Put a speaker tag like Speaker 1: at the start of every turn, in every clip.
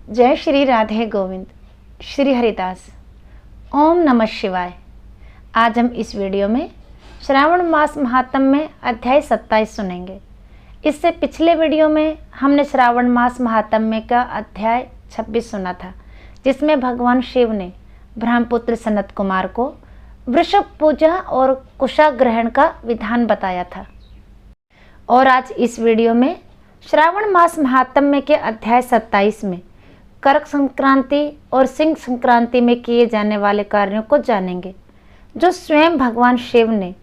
Speaker 1: जय श्री राधे गोविंद। श्री हरिदास। ओम नमः शिवाय। आज हम इस वीडियो में श्रावण मास महात्म्य में अध्याय 27 सुनेंगे। इससे पिछले वीडियो में हमने श्रावण मास महात्म्य का अध्याय 26 सुना था, जिसमें भगवान शिव ने ब्रह्मपुत्र सनत कुमार को वृषभ पूजा और कुशाग्रहण का विधान बताया था। और आज इस वीडियो में श्रावण मास महात्म्य के अध्याय 27 में करक संक्रांति और सिंह संक्रांति में किए जाने वाले कार्यों को जानेंगे, जो स्वयं भगवान शिव ने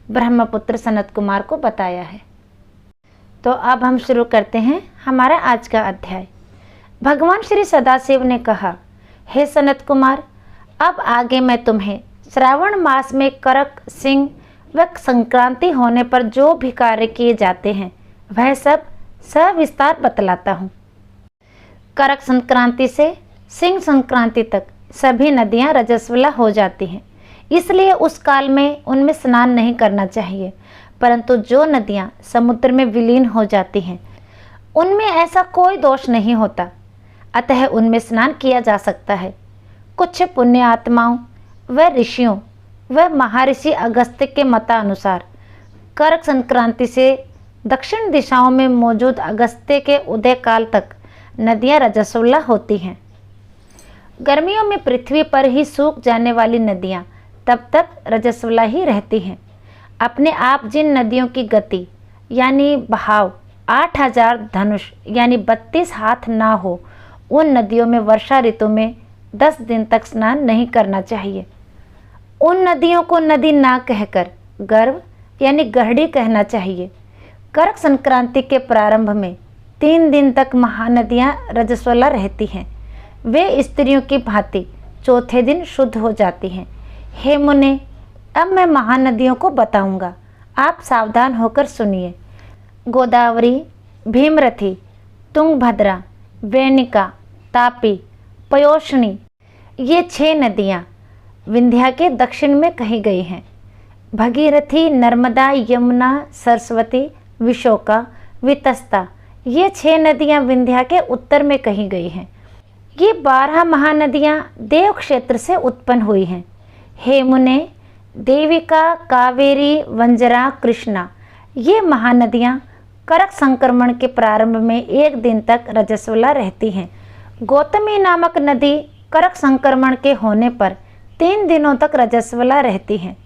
Speaker 1: ब्रह्मपुत्र सनत कुमार को बताया है। तो अब हम शुरू करते हैं हमारा आज का अध्याय। भगवान श्री सदाशिव ने कहा, हे सनत कुमार, अब आगे मैं तुम्हें श्रावण मास में करक, सिंह व संक्रांति होने पर जो भी कार्य किए जाते हैं वह सब सविस्तार बतलाता हूँ। करक संक्रांति से सिंह संक्रांति तक सभी नदियाँ रजस्वला हो जाती हैं, इसलिए उस काल में उनमें स्नान नहीं करना चाहिए। परंतु जो नदियाँ समुद्र में विलीन हो जाती हैं उनमें ऐसा कोई दोष नहीं होता, अतः उनमें स्नान किया जा सकता है। कुछ पुण्य आत्माओं व ऋषियों व महर्षि अगस्त्य के मतानुसार करक संक्रांति से दक्षिण दिशाओं में मौजूद अगस्त्य के उदय काल तक नदियाँ रजस्वला होती हैं। गर्मियों में पृथ्वी पर ही सूख जाने वाली नदियाँ तब तक रजस्वला ही रहती हैं। अपने आप जिन नदियों की गति यानी बहाव 8000 धनुष यानी 32 हाथ ना हो, उन नदियों में वर्षा ऋतु में 10 दिन तक स्नान नहीं करना चाहिए। उन नदियों को नदी ना कहकर गर्भ यानी गढ़ड़ी कहना चाहिए। करक संक्रांति के प्रारंभ में 3 दिन तक महानदियाँ रजस्वला रहती हैं। वे स्त्रियों की भांति चौथे दिन शुद्ध हो जाती हैं। हे मुने, अब मैं महानदियों को बताऊंगा, आप सावधान होकर सुनिए। गोदावरी, भीमरथी, तुंगभद्रा, वेणिका, तापी, पयोष्णी, ये 6 नदियाँ विंध्या के दक्षिण में कही गई हैं। भगीरथी, नर्मदा, यमुना, सरस्वती, विशोका, वितस्ता, ये 6 नदियाँ विंध्या के उत्तर में कही गई हैं। ये 12 महानदियाँ देव क्षेत्र से उत्पन्न हुई हैं। हे मुने, देविका, कावेरी, वंजरा, कृष्णा, ये महानदियाँ करक संक्रमण के प्रारंभ में 1 दिन तक रजस्वला रहती हैं। गौतमी नामक नदी करक संक्रमण के होने पर 3 दिनों तक रजस्वला रहती हैं।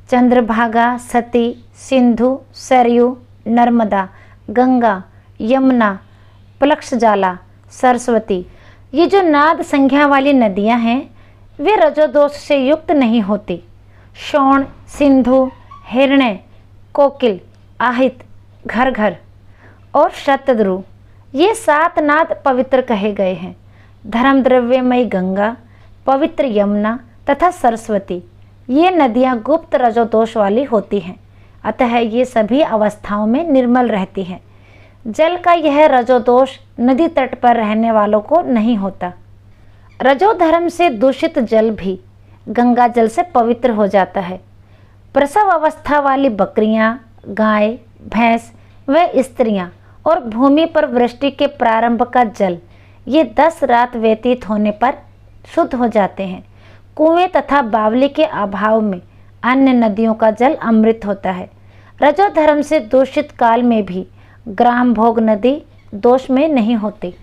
Speaker 1: चंद्रभागा, सती, सिंधु, सरयू, नर्मदा, गंगा, यमुना, प्लक्षजाला, सरस्वती, ये जो नाद संख्या वाली नदियां हैं वे रजोदोष से युक्त नहीं होती। शोण, सिंधु, हिरण्य, कोकिल, आहित, घर घर और शतद्रु, ये 7 नाद पवित्र कहे गए हैं। धर्म द्रव्यमयी गंगा, पवित्र यमुना तथा सरस्वती, ये नदियां गुप्त रजोदोष वाली होती हैं, अतः ये सभी अवस्थाओं में निर्मल रहती हैं। जल का यह रजोदोष नदी तट पर रहने वालों को नहीं होता। रजोधर्म से दूषित जल भी गंगा जल से पवित्र हो जाता है। प्रसव अवस्था वाली बकरियां, गाय, भैंस व स्त्रियां और भूमि पर वृष्टि के प्रारंभ का जल, ये 10 रात व्यतीत होने पर शुद्ध हो जाते हैं। कुएं तथा बावली के अभाव में अन्य नदियों का जल अमृत होता है। रजोधर्म से दूषित काल में भी ग्राम भोग नदी दोष में नहीं होती।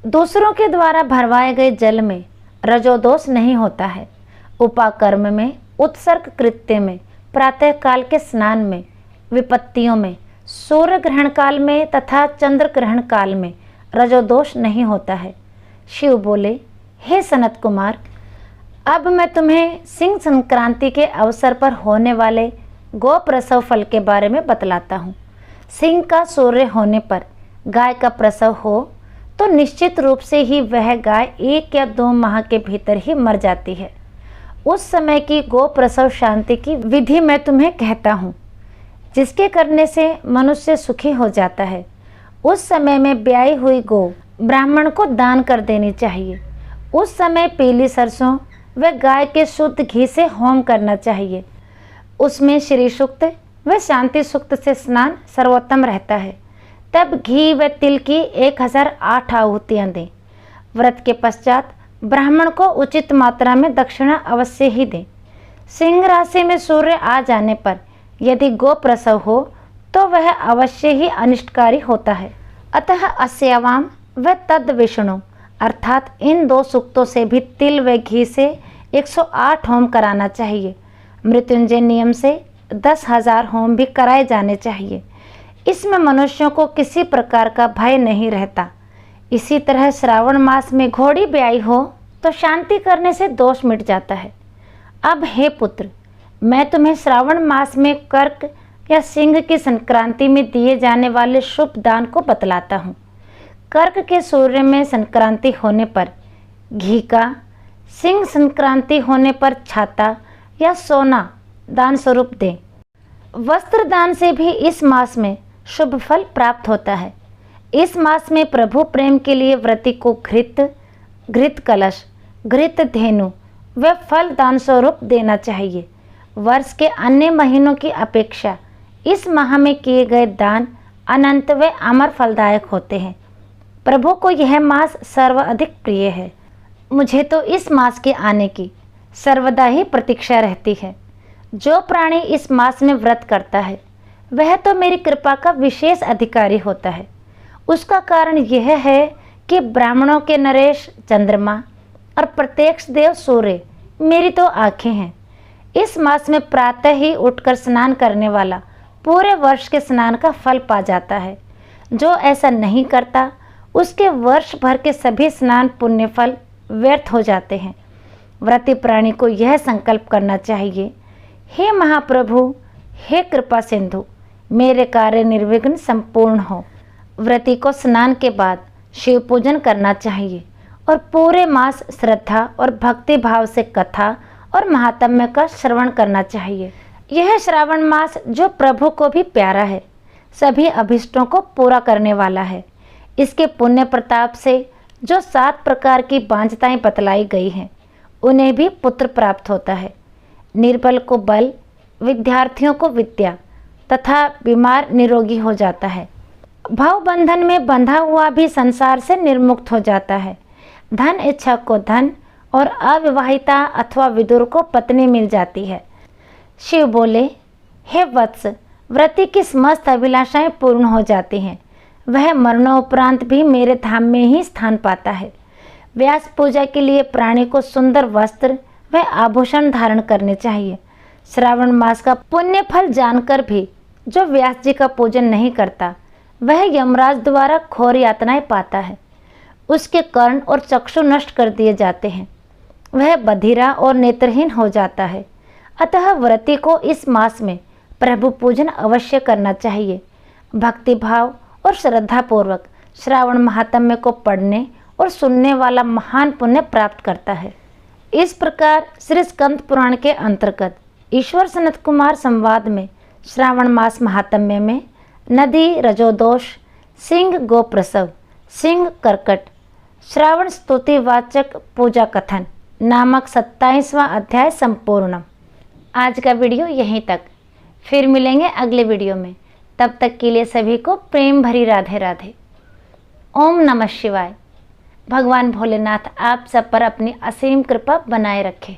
Speaker 1: दूसरों के द्वारा भरवाए गए जल में रजोदोष नहीं होता है। उपाकर्म में, उत्सर्ग कृत्य में, प्रातः काल के स्नान में, विपत्तियों में, सूर्य ग्रहण काल में तथा चंद्र ग्रहण काल में रजोदोष नहीं होता है। शिव बोले, हे सनत कुमार, अब मैं तुम्हें सिंह संक्रांति के अवसर पर होने वाले गो प्रसव फल के बारे में बतलाता हूँ। सिंह का सूर्य होने पर गाय का प्रसव हो तो निश्चित रूप से ही वह गाय 1 या 2 माह के भीतर ही मर जाती है। उस समय की गो प्रसव शांति की विधि मैं तुम्हें कहता हूँ, जिसके करने से मनुष्य सुखी हो जाता है। उस समय में ब्याई हुई गो ब्राह्मण को दान कर देनी चाहिए। उस समय पीली सरसों व गाय के शुद्ध घी से होम करना चाहिए। उसमें श्री सूक्त व शांति सूक्त से स्नान सर्वोत्तम रहता है। तब घी व तिल की 1008 आहुतियाँ दें। व्रत के पश्चात ब्राह्मण को उचित मात्रा में दक्षिणा अवश्य ही दें। सिंह राशि में सूर्य आ जाने पर यदि गो प्रसव हो तो वह अवश्य ही अनिष्टकारी होता है। अतः अस्यावाम व तद विष्णु अर्थात इन 2 सूक्तों से भी तिल व घी से 108 होम कराना चाहिए। मृत्युंजय नियम से 10,000 होम भी कराए जाने चाहिए। इसमें मनुष्यों को किसी प्रकार का भय नहीं रहता। इसी तरह श्रावण मास में घोड़ी ब्याई हो तो शांति करने से दोष मिट जाता है। अब हे पुत्र, मैं तुम्हें श्रावण मास में कर्क या सिंह की संक्रांति में दिए जाने वाले शुभ दान को बतलाता हूँ। कर्क के सूर्य में संक्रांति होने पर घी का, सिंह संक्रांति होने पर छाता या सोना दान स्वरूप दें। वस्त्र दान से भी इस मास में शुभ फल प्राप्त होता है। इस मास में प्रभु प्रेम के लिए व्रती को घृत कलश, घृत धेनु व फल दान स्वरूप देना चाहिए। वर्ष के अन्य महीनों की अपेक्षा इस माह में किए गए दान अनंत व अमर फलदायक होते हैं। प्रभु को यह मास सर्वाधिक प्रिय है। मुझे तो इस मास के आने की सर्वदा ही प्रतीक्षा रहती है। जो प्राणी इस मास में व्रत करता है वह तो मेरी कृपा का विशेष अधिकारी होता है। उसका कारण यह है कि ब्राह्मणों के नरेश चंद्रमा और प्रत्यक्ष देव सूर्य मेरी तो आँखें हैं। इस मास में प्रातः ही उठकर स्नान करने वाला पूरे वर्ष के स्नान का फल पा जाता है। जो ऐसा नहीं करता उसके वर्ष भर के सभी स्नान पुण्य फल व्यर्थ हो जाते हैं। व्रती प्राणी को यह संकल्प करना चाहिए, हे महाप्रभु, हे कृपा सिंधु, मेरे कार्य निर्विघ्न संपूर्ण हो। व्रती को स्नान के बाद शिव पूजन करना चाहिए और पूरे मास श्रद्धा और भक्ति भाव से कथा और महात्म्य का श्रवण करना चाहिए। यह श्रावण मास जो प्रभु को भी प्यारा है, सभी अभिष्टों को पूरा करने वाला है। इसके पुण्य प्रताप से जो 7 प्रकार की बांझताएं बतलाई गई हैं उन्हें भी पुत्र प्राप्त होता है। निर्बल को बल, विद्यार्थियों को विद्या तथा बीमार निरोगी हो जाता है। भव बंधन में बंधा हुआ भी संसार से निर्मुक्त हो जाता है। धन इच्छा को धन और अविवाहिता अथवा विदुर को पत्नी मिल जाती है। शिव बोले, हे वत्स, व्रती की समस्त अभिलाषाएं पूर्ण हो जाती हैं। वह मरणोपरांत भी मेरे धाम में ही स्थान पाता है। व्यास पूजा के लिए प्राणी को सुंदर वस्त्र व आभूषण धारण करने चाहिए। श्रावण मास का पुण्य फल जानकर भी जो व्यास जी का पूजन नहीं करता वह यमराज द्वारा घोर यातनाएं पाता है। उसके कर्ण और चक्षु नष्ट कर दिए जाते हैं। वह बधिरा और नेत्रहीन हो जाता है। अतः व्रती को इस मास में प्रभु पूजन अवश्य करना चाहिए। भक्ति भाव और श्रद्धा पूर्वक श्रावण महात्म्य को पढ़ने और सुनने वाला महान पुण्य प्राप्त करता है। इस प्रकार श्री स्कंद पुराण के अंतर्गत ईश्वर सनत कुमार संवाद में श्रावण मास महात्म्य में नदी रजोदोष, सिंह गोप्रसव, सिंह कर्कट, श्रावण स्तुतिवाचक पूजा कथन नामक 27वां अध्याय संपूर्ण। आज का वीडियो यहीं तक। फिर मिलेंगे अगले वीडियो में। तब तक के लिए सभी को प्रेम भरी राधे राधे। ओम नमः शिवाय। भगवान भोलेनाथ आप सब पर अपनी असीम कृपा बनाए रखे।